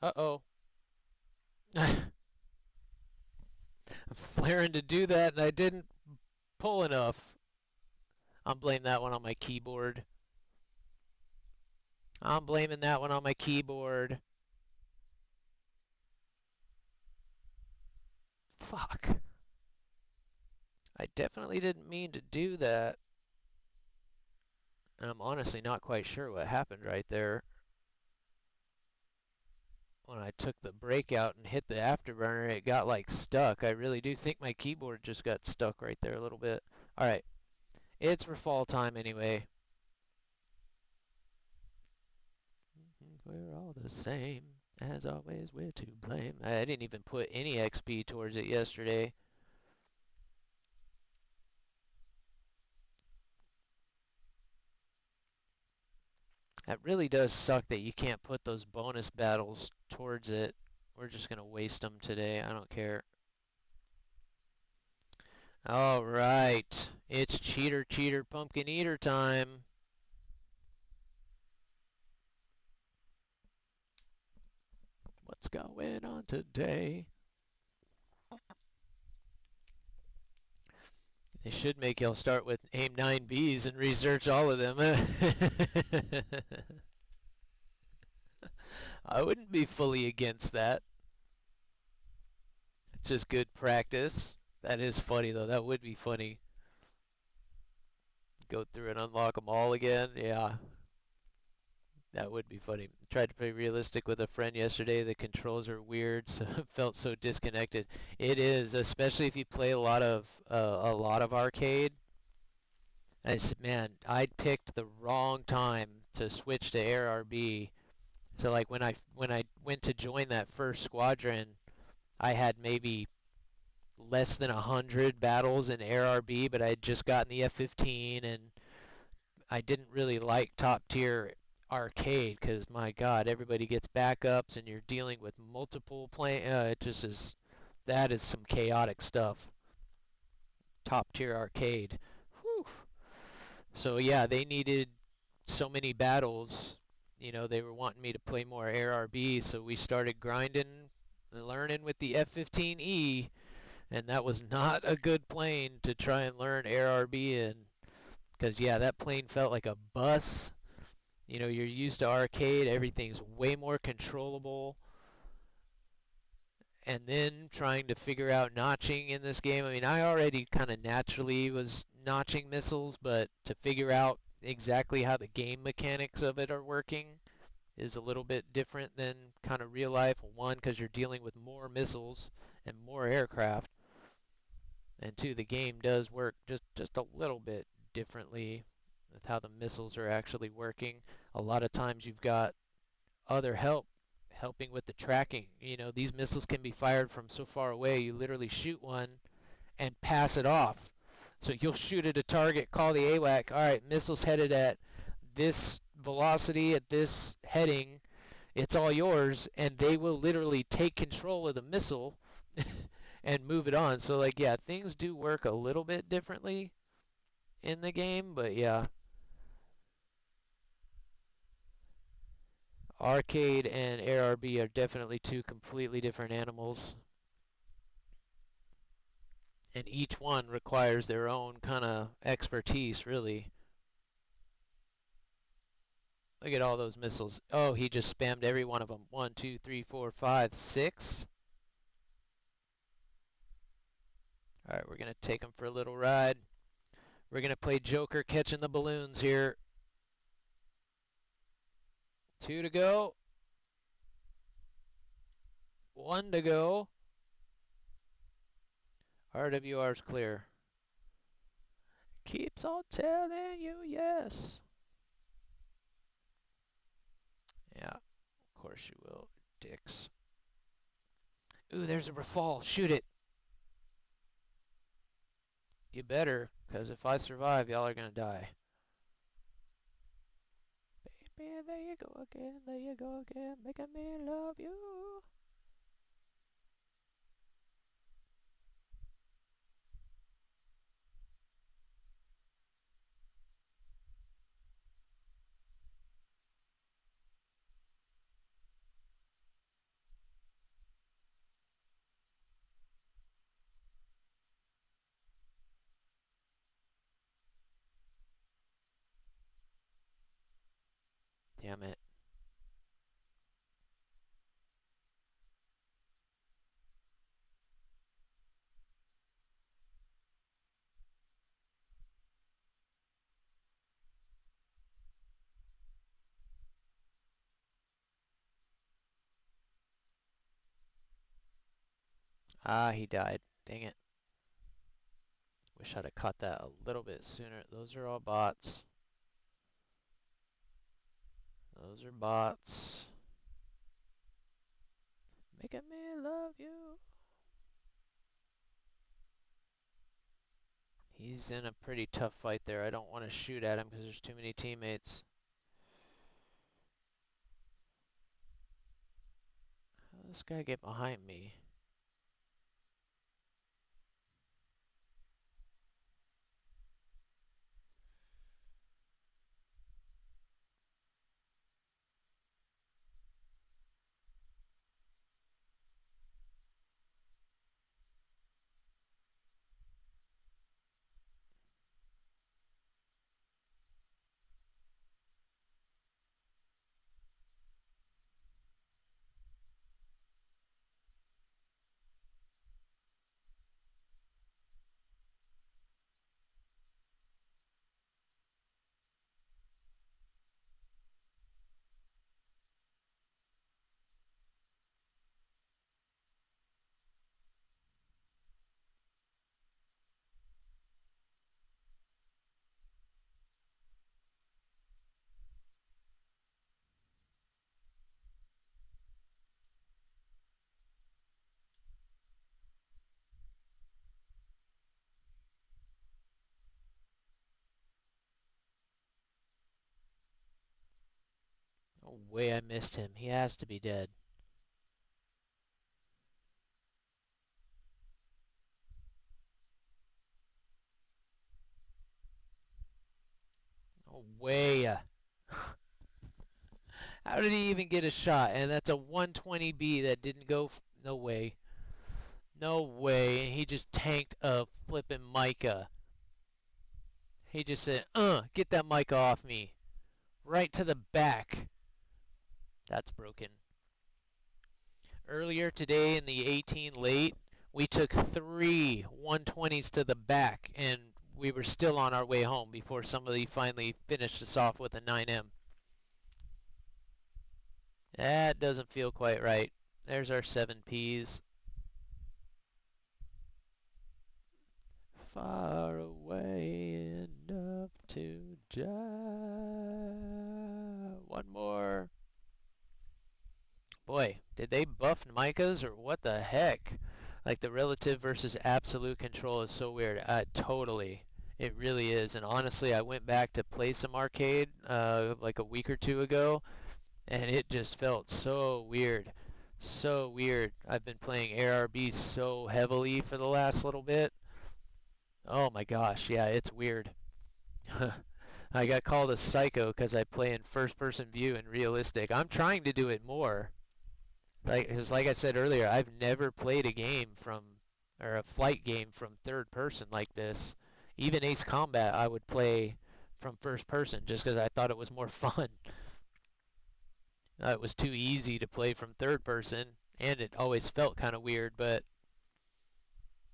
Uh-oh. I'm flaring to do that, and I didn't pull enough. I'm blaming that one on my keyboard. I'm blaming that one on my keyboard. Fuck. I definitely didn't mean to do that. And I'm honestly not quite sure what happened right there. When I took the brake out and hit the afterburner, it got like stuck. I really do think my keyboard just got stuck right there a little bit. Alright, it's for fall time anyway. We're all the same. As always, we're to blame. I didn't even put any XP towards it yesterday. That really does suck that you can't put those bonus battles towards it. We're just going to waste them today. I don't care. All right. It's cheater, cheater, pumpkin eater time. What's going on today? They should make y'all start with AIM 9Bs and research all of them. I wouldn't be fully against that. It's just good practice. That is funny, though. That would be funny. Go through and unlock them all again. Yeah, that would be funny. Tried to play realistic with a friend yesterday. The controls are weird, so it felt so disconnected. It is, especially if you play a lot of arcade. I said, man, I picked the wrong time to switch to ARB. So like when I went to join that first squadron, I had maybe less than 100 battles in ARB, but I had just gotten the F-15, and I didn't really like top tier arcade because my God, everybody gets backups and you're dealing with multiple play. It just is that is some chaotic stuff. Top tier arcade. Whew. So yeah, they needed so many battles. They were wanting me to play more ARB, so we started grinding and learning with the F-15E, and that was not a good plane to try and learn ARB in. Because yeah, that plane felt like a bus. You're used to arcade, everything's way more controllable. And then trying to figure out notching in this game. I mean, I already kind of naturally was notching missiles, but to figure out exactly how the game mechanics of it are working is a little bit different than kind of real life. One, because you're dealing with more missiles and more aircraft. And two, the game does work just a little bit differently with how the missiles are actually working. A lot of times you've got other help helping with the tracking. These missiles can be fired from so far away, you literally shoot one and pass it off. So you'll shoot at a target, call the AWAC, all right, missile's headed at this velocity, at this heading, it's all yours, and they will literally take control of the missile and move it on. So, like, yeah, things do work a little bit differently in the game, but yeah, arcade and ARB are definitely two completely different animals, and each one requires their own kind of expertise, really. Look at all those missiles. Oh, he just spammed every one of them. 1, 2, 3, 4, 5, 6. All right, we're going to take them for a little ride. We're going to play Joker catching the balloons here. 2 to go. 1 to go. RWR's clear. Keeps on telling you yes. Yeah, of course you will, dicks. Ooh, there's a Rafale. Shoot it. You better, because if I survive, y'all are going to die. Baby, there you go again, making me love you. Damn it. Ah, he died. Dang it. Wish I'd have caught that a little bit sooner. Those are all bots. Those are bots. Making me love you. He's in a pretty tough fight there. I don't want to shoot at him because there's too many teammates. How did this guy get behind me? No way I missed him. He has to be dead. No way. How did he even get a shot? And that's a 120B that didn't go. No way. No way. And he just tanked a flipping Micah. He just said, get that Micah off me. Right to the back. That's broken. Earlier today in the 18 late, we took 3 120s to the back, and we were still on our way home before somebody finally finished us off with a 9M. That doesn't feel quite right. There's our 7Ps. Far away enough to die. One more. Boy, did they buff Micahs or what the heck? Like the relative versus absolute control is so weird. Totally. It really is. And honestly, I went back to play some arcade like a week or two ago, and it just felt so weird. So weird. I've been playing ARB so heavily for the last little bit. Oh my gosh, yeah, it's weird. I got called a psycho because I play in first person view and realistic. I'm trying to do it more. Like I said earlier, I've never played a game from, or a flight game from third person like this. Even Ace Combat, I would play from first person just because I thought it was more fun. It was too easy to play from third person, and it always felt kind of weird. But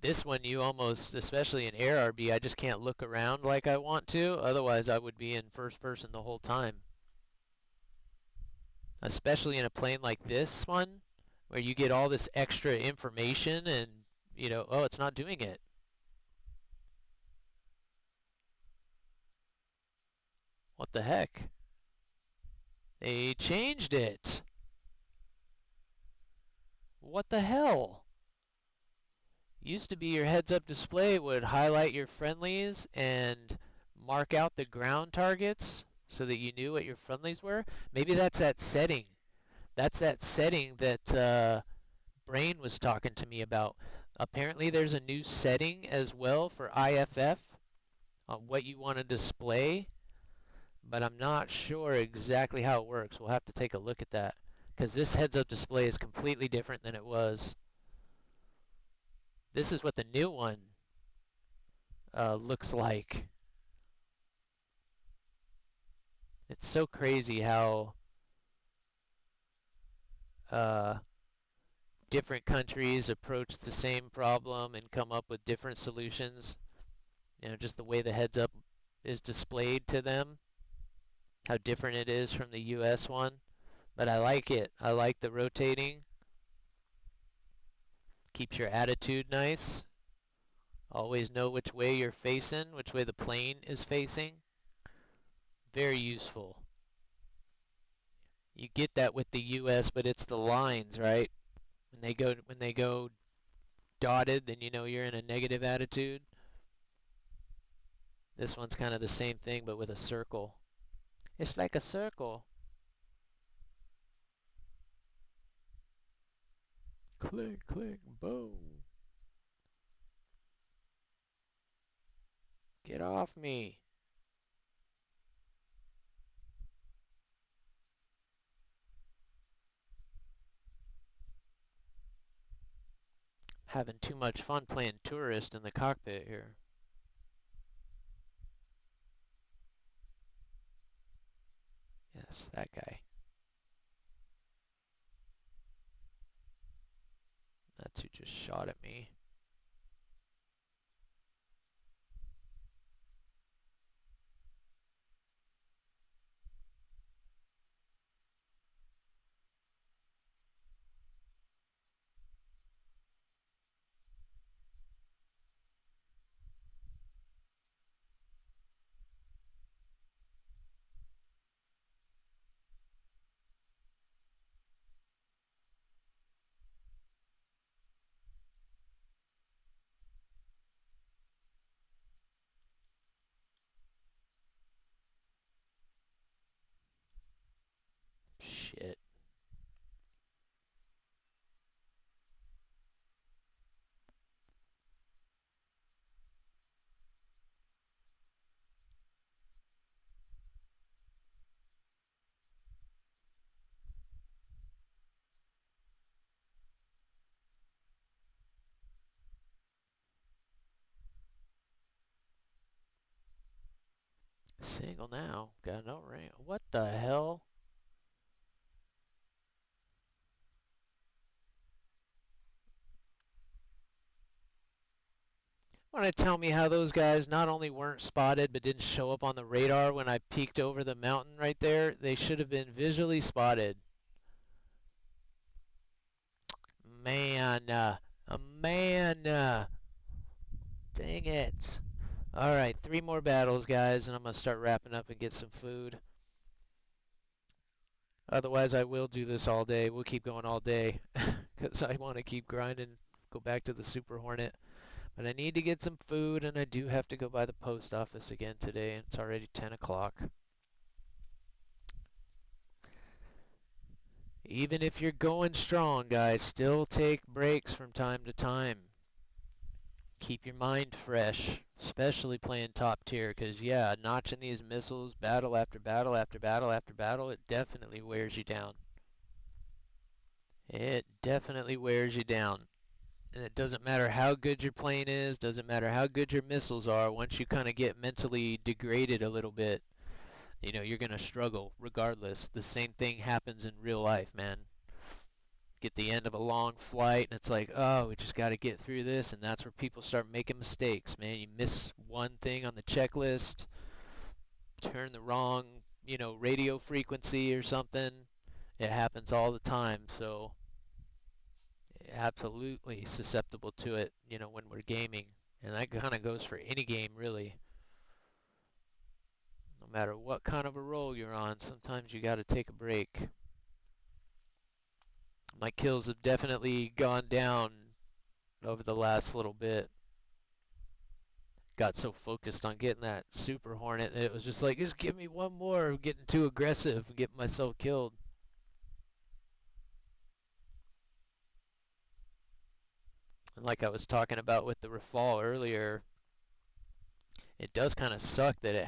this one, you almost, especially in Air RB, I just can't look around like I want to. Otherwise, I would be in first person the whole time. Especially in a plane like this one, where you get all this extra information and, oh, it's not doing it. What the heck? They changed it. What the hell? Used to be your heads-up display would highlight your friendlies and mark out the ground targets so that you knew what your friendlies were. Maybe that's that setting. That's that setting that Brain was talking to me about. Apparently, there's a new setting as well for IFF on what you want to display, but I'm not sure exactly how it works. We'll have to take a look at that because this heads-up display is completely different than it was. This is what the new one looks like. It's so crazy how uh, different countries approach the same problem and come up with different solutions. Just the way the heads up is displayed to them, how different it is from the US one. But I like it. I like the rotating. Keeps your attitude nice. Always know which way you're facing, which way the plane is facing. Very useful. You get that with the US, but it's the lines, right? When they go dotted, then you know you're in a negative attitude. This one's kind of the same thing, but with a circle. It's like a circle. Click, click, boom. Get off me. Having too much fun playing tourist in the cockpit here. Yes, that guy. That's who just shot at me. Shit. Single now. Got no ring. What the hell? Want to tell me how those guys not only weren't spotted but didn't show up on the radar when I peeked over the mountain right there? They should have been visually spotted. Man, a man. Dang it. All right, 3 more battles, guys, and I'm going to start wrapping up and get some food. Otherwise, I will do this all day. We'll keep going all day because I want to keep grinding, go back to the Super Hornet. But I need to get some food, and I do have to go by the post office again today, and it's already 10 o'clock. Even if you're going strong, guys, still take breaks from time to time. Keep your mind fresh, especially playing top tier, because, yeah, notching these missiles, battle after battle after battle after battle, it definitely wears you down. It definitely wears you down. And it doesn't matter how good your plane is, doesn't matter how good your missiles are, once you kind of get mentally degraded a little bit, you're going to struggle regardless. The same thing happens in real life, man. Get the end of a long flight and it's like, oh, we just got to get through this, and that's where people start making mistakes, man. You miss one thing on the checklist, turn the wrong, radio frequency or something. It happens all the time, so absolutely susceptible to it, when we're gaming. And that kind of goes for any game, really. No matter what kind of a role you're on, sometimes you got to take a break. My kills have definitely gone down over the last little bit. Got so focused on getting that Super Hornet that it was just like, just give me one more. I'm getting too aggressive and getting myself killed. And like I was talking about with the Rafale earlier, it does kind of suck that it